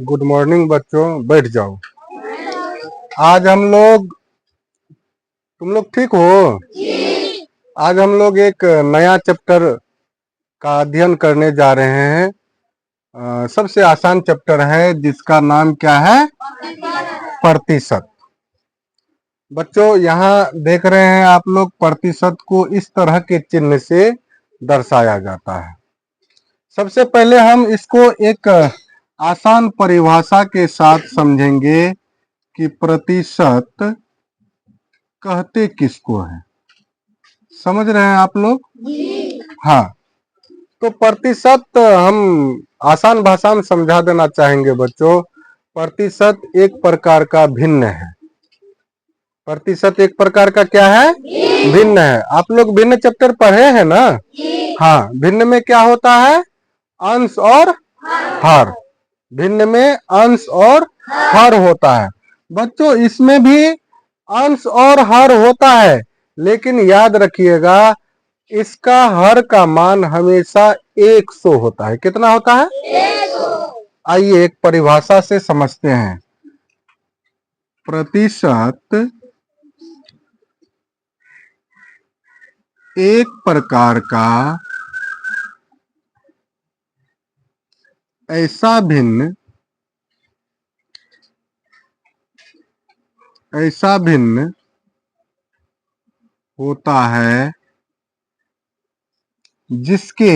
Good morning बच्चों, बैठ जाओ। आज हम लोग तुम लोग ठीक हो? आज हम लोग एक नया चैप्टर का अध्ययन करने जा रहे हैं। सबसे आसान चैप्टर है जिसका नाम क्या है? प्रतिशत। बच्चों यहाँ देख रहे हैं आप लोग, प्रतिशत को इस तरह के चिन्ह से दर्शाया जाता है। सबसे पहले हम इसको एक आसान परिभाषा के साथ समझेंगे कि प्रतिशत कहते किसको है। समझ रहे हैं आप लोग? हाँ, तो प्रतिशत हम आसान भाषा में समझा देना चाहेंगे बच्चों। प्रतिशत एक प्रकार का भिन्न है। प्रतिशत एक प्रकार का क्या है? भिन्न है। आप लोग भिन्न चैप्टर पढ़े हैं ना? हाँ, भिन्न में क्या होता है? अंश और हर। भिन्न में अंश और हर होता है। बच्चों इसमें भी अंश और हर होता है, लेकिन याद रखिएगा इसका हर का मान हमेशा 100 होता है। कितना होता है? 100। आइए एक परिभाषा से समझते हैं। प्रतिशत एक प्रकार का ऐसा भिन्न होता है जिसके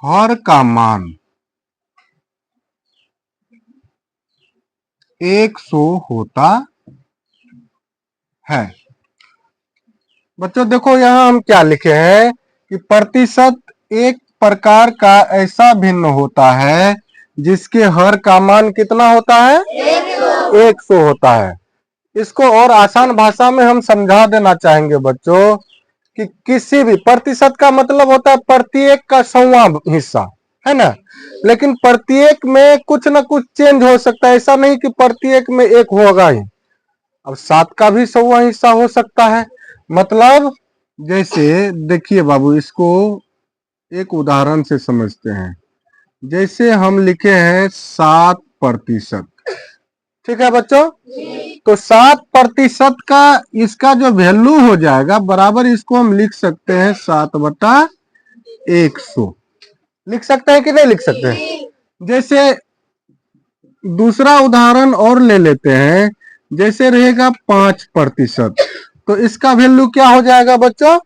हर का मान 100 होता है। बच्चों देखो यहाँ हम क्या लिखे हैं कि प्रतिशत एक प्रकार का ऐसा भिन्न होता है जिसके हर का मान कितना होता है? 100 होता है। इसको और आसान भाषा में हम समझा देना चाहेंगे बच्चों कि किसी भी प्रतिशत का मतलब होता है प्रत्येक का 100वां हिस्सा, है ना? लेकिन प्रत्येक में कुछ ना कुछ चेंज हो सकता है। ऐसा नहीं कि प्रत्येक में एक होगा ही। अब 7 का भी 100वां हिस्सा हो सकता है। मतलब जैसे देखिए बाबू, इसको एक उदाहरण से समझते हैं। जैसे हम लिखे हैं 7%, ठीक है बच्चों? तो 7% का इसका जो वैल्यू हो जाएगा बराबर, इसको हम लिख सकते हैं 7/100। लिख सकते हैं कि नहीं लिख सकते हैं? जैसे दूसरा उदाहरण और ले लेते हैं। जैसे रहेगा 5%, तो इसका वैल्यू क्या हो जाएगा बच्चों?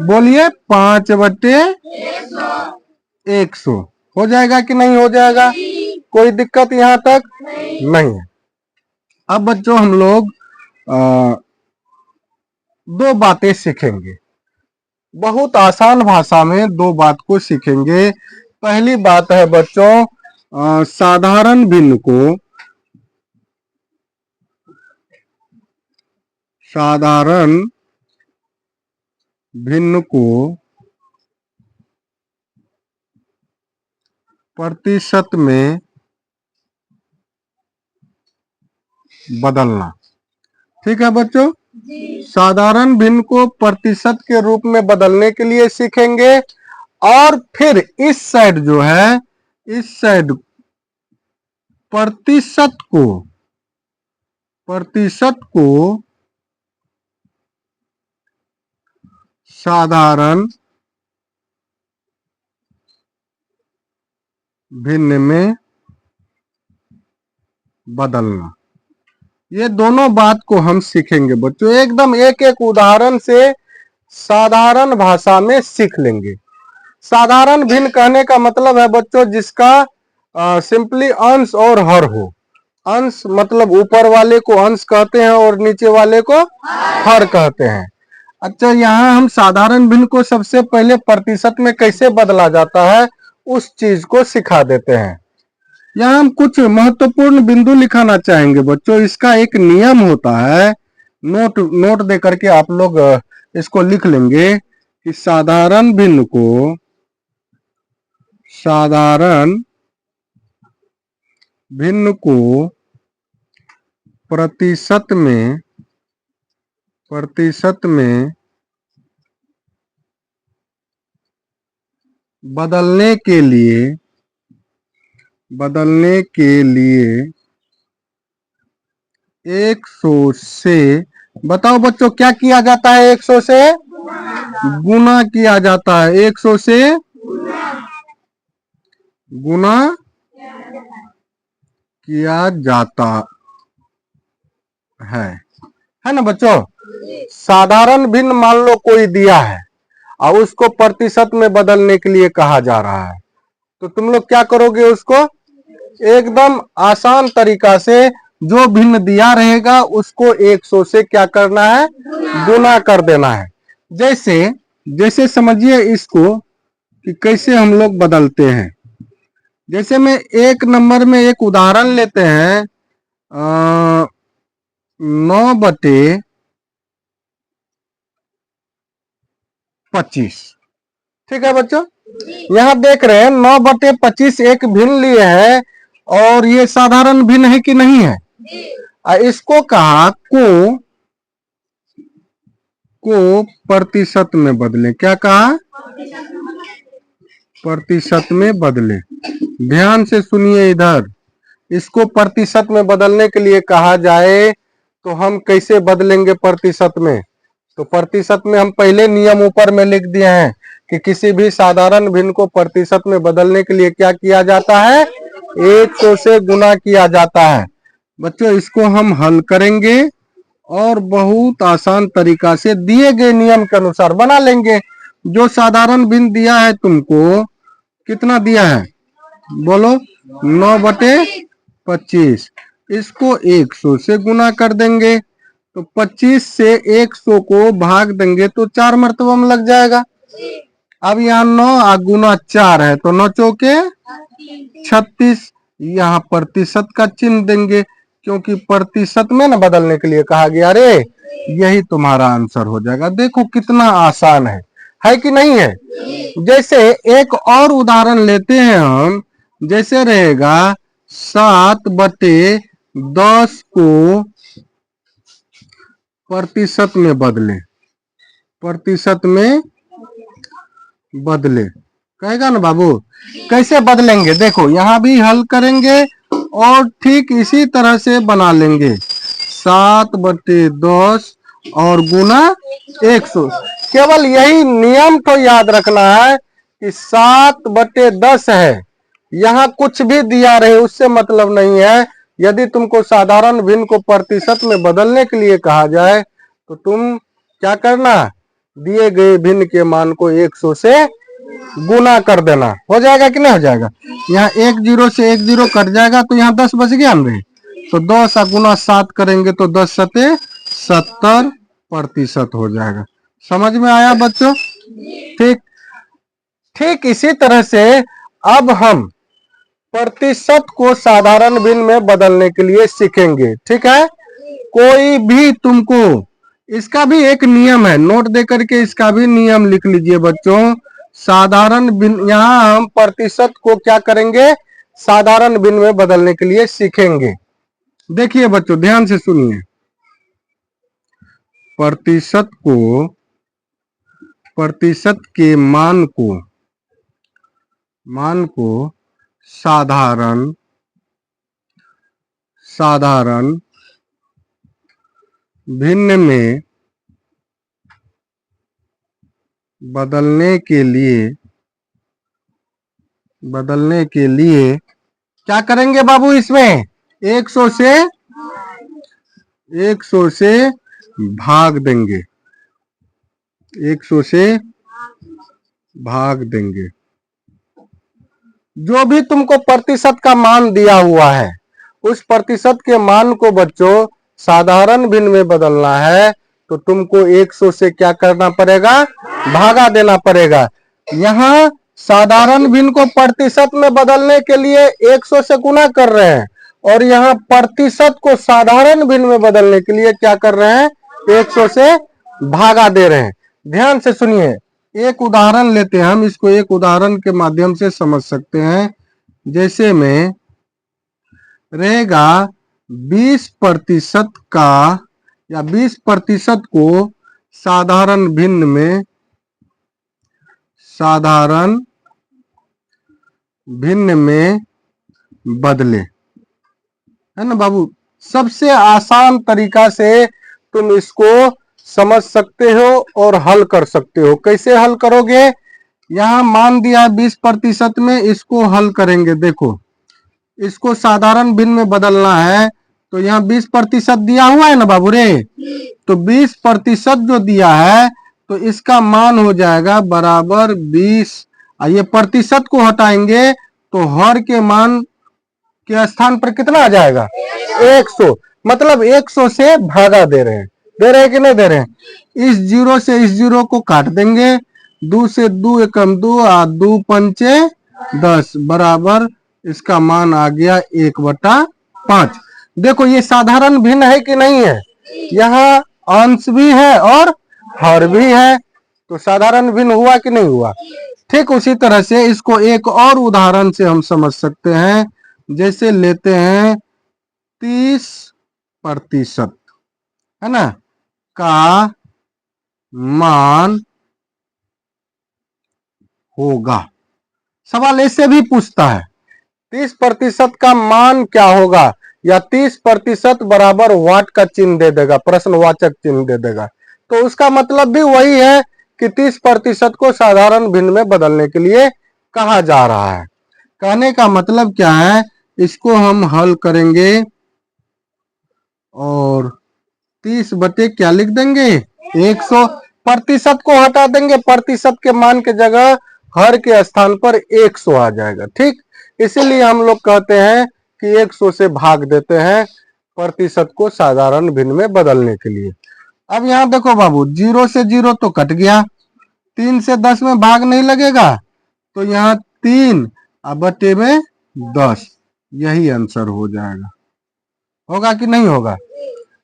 बोलिए, 5/100 हो जाएगा कि नहीं हो जाएगा? कोई दिक्कत यहाँ तक नहीं है। अब बच्चों हम लोग दो बातें सीखेंगे। बहुत आसान भाषा में दो बात को सीखेंगे। पहली बात है बच्चों, साधारण भिन्न को प्रतिशत में बदलना। ठीक है बच्चों? साधारण भिन्न को प्रतिशत के रूप में बदलने के लिए सीखेंगे। और फिर इस साइड जो है, इस साइड प्रतिशत को साधारण भिन्न में बदलना। ये दोनों बात को हम सीखेंगे बच्चों। एकदम एक एक उदाहरण से साधारण भाषा में सीख लेंगे। साधारण भिन्न कहने का मतलब है बच्चों जिसका सिंपली अंश और हर हो। अंश मतलब ऊपर वाले को अंश कहते हैं और नीचे वाले को हर कहते हैं। अच्छा, यहाँ हम साधारण भिन्न को सबसे पहले प्रतिशत में कैसे बदला जाता है उस चीज को सिखा देते हैं। यहाँ हम कुछ महत्वपूर्ण बिंदु लिखाना चाहेंगे बच्चों। इसका एक नियम होता है, नोट दे करके आप लोग इसको लिख लेंगे कि साधारण भिन्न को प्रतिशत में बदलने के लिए 100 से, बताओ बच्चों क्या किया जाता है? 100 से गुना किया जाता है। 100 से गुना किया जाता है ना बच्चों? साधारण भिन्न मान लो कोई दिया है और उसको प्रतिशत में बदलने के लिए कहा जा रहा है, तो तुम लोग क्या करोगे? उसको एकदम आसान तरीका से जो भिन्न दिया रहेगा उसको 100 से क्या करना है? गुना कर देना है। जैसे समझिए इसको कि कैसे हम लोग बदलते हैं। जैसे में 1 नंबर में एक उदाहरण लेते हैं, 9/25। ठीक है बच्चों, यहाँ देख रहे हैं 9/25 एक भिन्न लिए है और ये साधारण भिन्न है कि नहीं है? इसको कहा को प्रतिशत में बदले। क्या कहा? प्रतिशत में बदले। ध्यान से सुनिए इधर, इसको प्रतिशत में बदलने के लिए कहा जाए तो हम कैसे बदलेंगे प्रतिशत में? तो प्रतिशत में हम पहले नियम ऊपर में लिख दिए हैं कि किसी भी साधारण भिन्न को प्रतिशत में बदलने के लिए क्या किया जाता है? 100 से गुना किया जाता है। बच्चों इसको हम हल करेंगे और बहुत आसान तरीका से दिए गए नियम के अनुसार बना लेंगे। जो साधारण भिन्न दिया है तुमको, कितना दिया है बोलो? 9/25। इसको 100 से गुना कर देंगे तो 25 से 100 को भाग देंगे तो 4 मरतबा में लग जाएगा। अब यहाँ 9 गुना 4 है तो 9 चौके 36। यहाँ प्रतिशत का चिन्ह देंगे क्योंकि प्रतिशत में ना बदलने के लिए कहा गया। रे यही तुम्हारा आंसर हो जाएगा। देखो कितना आसान है कि नहीं है? जैसे एक और उदाहरण लेते हैं हम। जैसे रहेगा 7/10 को प्रतिशत में बदले। प्रतिशत में बदले कहेगा ना बाबू? कैसे बदलेंगे? देखो यहाँ भी हल करेंगे और ठीक इसी तरह से बना लेंगे। 7/10 और गुना 100। केवल यही नियम तो याद रखना है कि 7/10 है, यहाँ कुछ भी दिया रहे उससे मतलब नहीं है। यदि तुमको साधारण भिन्न को प्रतिशत में बदलने के लिए कहा जाए तो तुम क्या करना? दिए गए भिन्न के मान को 100 से गुना कर देना। हो जाएगा कि नहीं हो जाएगा? यहाँ 1 0 से 1 0 कट जाएगा तो यहाँ 10 बच गया ना। तो 10 गुना 7 करेंगे तो 10 सते 70% हो जाएगा। समझ में आया बच्चों? ठीक इसी तरह से अब हम प्रतिशत को साधारण भिन्न में बदलने के लिए सीखेंगे। ठीक है? कोई भी तुमको, इसका भी एक नियम है, नोट दे करके इसका भी नियम लिख लीजिए बच्चों। साधारण भिन्न, यहाँ हम प्रतिशत को क्या करेंगे? साधारण भिन्न में बदलने के लिए सीखेंगे। देखिए बच्चों ध्यान से सुनिए। प्रतिशत के मान को साधारण भिन्न में बदलने के लिए क्या करेंगे बाबू? इसमें 100 से भाग देंगे। 100 से भाग देंगे। जो भी तुमको प्रतिशत का मान दिया हुआ है उस प्रतिशत के मान को बच्चों साधारण भिन्न में बदलना है तो तुमको 100 से क्या करना पड़ेगा? भागा देना पड़ेगा। यहाँ साधारण भिन्न को प्रतिशत में बदलने के लिए 100 से गुना कर रहे हैं और यहाँ प्रतिशत को साधारण भिन्न में बदलने के लिए क्या कर रहे हैं? 100 से भागा दे रहे हैं। ध्यान से सुनिए, एक उदाहरण लेते हैं हम, इसको एक उदाहरण के माध्यम से समझ सकते हैं। जैसे में रहेगा 20% का या 20% को साधारण भिन्न में बदले, है ना बाबू। सबसे आसान तरीका से तुम इसको समझ सकते हो और हल कर सकते हो। कैसे हल करोगे? यहां मान दिया 20% में, इसको हल करेंगे। देखो, इसको साधारण भिन्न में बदलना है तो यहाँ 20% दिया हुआ है ना बाबू रे। तो 20% जो दिया है तो इसका मान हो जाएगा बराबर 20। ये प्रतिशत को हटाएंगे तो हर के मान के स्थान पर कितना आ जाएगा? 100। मतलब 100 से भागा दे रहे हैं। दे रहे हैं कि नहीं दे रहे हैं? इस जीरो से इस जीरो को काट देंगे। 2 से 2 एकम 2, 2 पंचे 10 बराबर इसका मान आ गया 1/5। देखो ये साधारण भिन्न है कि नहीं है? यहाँ अंश भी है और हर भी है, तो साधारण भिन्न हुआ कि नहीं हुआ? ठीक उसी तरह से इसको एक और उदाहरण से हम समझ सकते हैं। जैसे लेते हैं 30%, है ना, का मान होगा। सवाल ऐसे भी पूछता है 30% का मान क्या होगा, या 30% बराबर वाट का चिन्ह दे देगा, प्रश्नवाचक चिन्ह दे देगा। तो उसका मतलब भी वही है कि 30% को साधारण भिन्न में बदलने के लिए कहा जा रहा है। कहने का मतलब क्या है, इसको हम हल करेंगे और 30 बटे क्या लिख देंगे? 100। प्रतिशत को हटा देंगे, प्रतिशत के मान के जगह हर के स्थान पर 100 आ जाएगा। ठीक, इसीलिए हम लोग कहते हैं कि 100 से भाग देते हैं प्रतिशत को साधारण भिन्न में बदलने के लिए। अब यहाँ देखो बाबू, 0 से 0 तो कट गया, 3 से 10 में भाग नहीं लगेगा, तो यहाँ 3 बटे में 10, यही आंसर हो जाएगा। होगा कि नहीं होगा?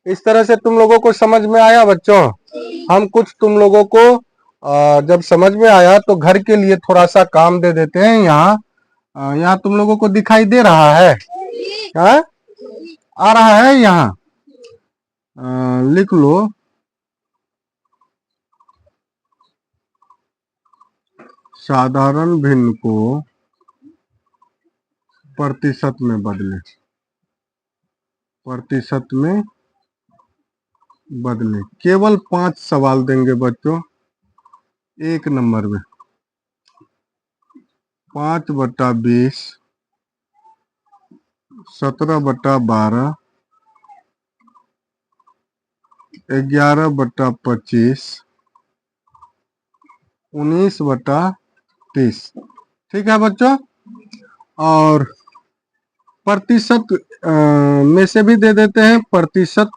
इस तरह से तुम लोगों को समझ में आया बच्चों? हम कुछ तुम लोगों को जब समझ में आया तो घर के लिए थोड़ा सा काम दे देते हैं। यहाँ तुम लोगों को दिखाई दे रहा है? हाँ, आ रहा है? यहाँ लिख लो, साधारण भिन्न को प्रतिशत में बदले, प्रतिशत में बदले। केवल 5 सवाल देंगे बच्चों। 1 नंबर में 5/20, 17/12, 11/25, 19/30। ठीक है बच्चों? और प्रतिशत में से भी दे देते हैं। प्रतिशत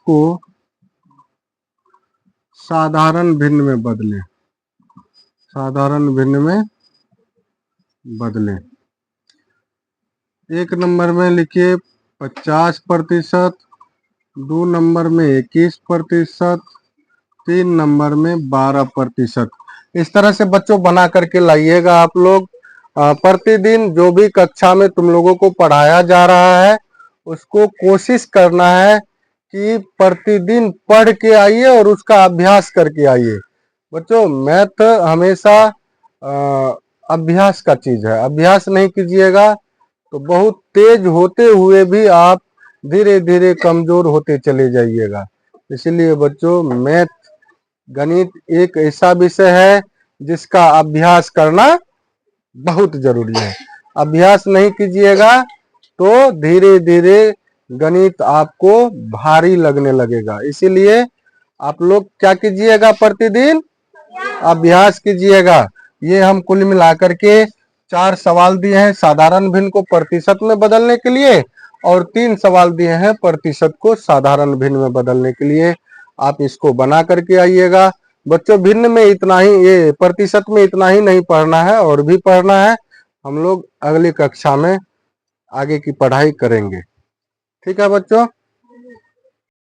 को साधारण भिन्न में बदले, साधारण भिन्न में बदले। 1 नंबर में लिखिए 50%, 2 नंबर में 21%, 3 नंबर में 12%। इस तरह से बच्चों बना करके लाइएगा आप लोग। प्रतिदिन जो भी कक्षा में तुम लोगों को पढ़ाया जा रहा है उसको कोशिश करना है कि प्रतिदिन पढ़ के आइए और उसका अभ्यास करके आइए। बच्चों मैथ हमेशा अभ्यास का चीज है। अभ्यास नहीं कीजिएगा तो बहुत तेज होते हुए भी आप धीरे धीरे कमजोर होते चले जाइएगा। इसलिए बच्चों मैथ, गणित एक ऐसा विषय है जिसका अभ्यास करना बहुत जरूरी है। अभ्यास नहीं कीजिएगा तो धीरे धीरे गणित आपको भारी लगने लगेगा। इसीलिए आप लोग क्या कीजिएगा, प्रतिदिन अभ्यास कीजिएगा। ये हम कुल मिलाकर के 4 सवाल दिए हैं साधारण भिन्न को प्रतिशत में बदलने के लिए, और 3 सवाल दिए हैं प्रतिशत को साधारण भिन्न में बदलने के लिए। आप इसको बना करके आइएगा। बच्चों भिन्न में इतना ही, ये प्रतिशत में इतना ही नहीं पढ़ना है, और भी पढ़ना है। हम लोग अगली कक्षा में आगे की पढ़ाई करेंगे। ठीक है बच्चों?